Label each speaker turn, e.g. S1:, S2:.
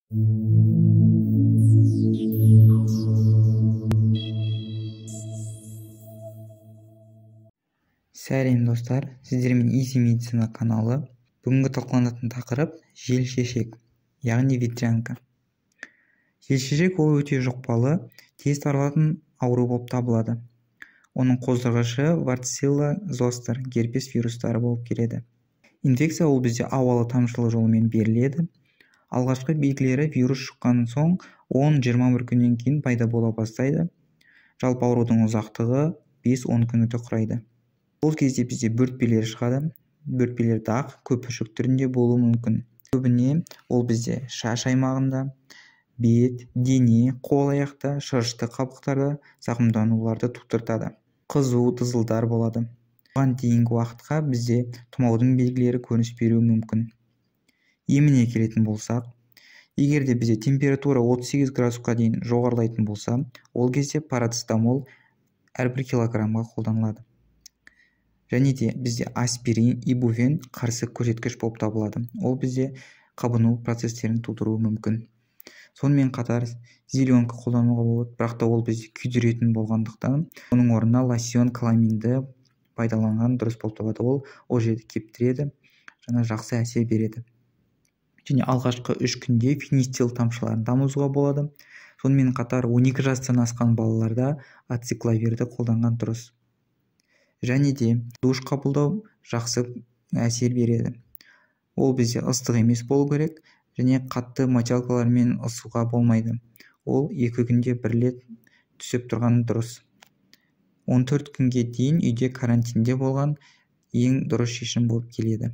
S1: Сәлем достар, сіздермен Easy Медицина каналы. Бүгінгі талқыланатын тақырып желшешек, яғни ветрянка. Желшешек ол өте жұқпалы, тез таралатын ауру болып табылады. Оның қоздырғышы варцилла зостер, герпес вирустары болып келеді. Инфекция ол бізде ауалы тамшылы жолымен беріледі. Алғашқы белгілері вирус шыққан соң 10-21 күннен кейін пайда бола бастайды. Жалпы аурудың ұзақтығы 5-10 күнді құрайды. Бұл кезде бізде бөртпелер шығады. Бөртпелер ақ, көпіршік түрінде болуы мүмкін. Көбіне ол бізде шаш аймағында, бет, дене, қол аяқта, шырышты қабықтарда зақымдануларды тудыртады. Қызу, дызылдар болады. Бұған дейінгі уақытқа бізде тұмаудың белгілері көрініс беруі мүмкін. Еміне келетін болсақ, егер де бізде температура 38 градусқа дейін жоғарылайтын болса, ол кезде парацетамол әрбір килограммға қолданылады. Және де бізде аспирин, ибуфен қарсы көрсеткіш болып табылады. Ол бізде қабыну процестерін тудыруы мүмкін. Сонымен қатар зеленка қолдануға болады, бірақ та ол бізде күйдіретін болғандықтан, оның орнына лосьон каламинді пайдаланған дұрыс болып табылады. Ол жерді кептіреді, жаңа жақсы әсер береді. Және алғашқы 3 күнде фенистил тамшыларын тамызуға болады. Сонымен қатар 12 жастан асқан балаларда ацикловирді қолданған дұрыс. Және де душ қабылдау жақсы әсер береді. Ол бізде ыстық емес болу керек, және қатты мочалкалармен ысуға болмайды. Ол 2 күнде бір рет түсіп тұрған дұрыс. 14 күнге дейін үйде карантинде болған ең дұрыс шешім болып келеді.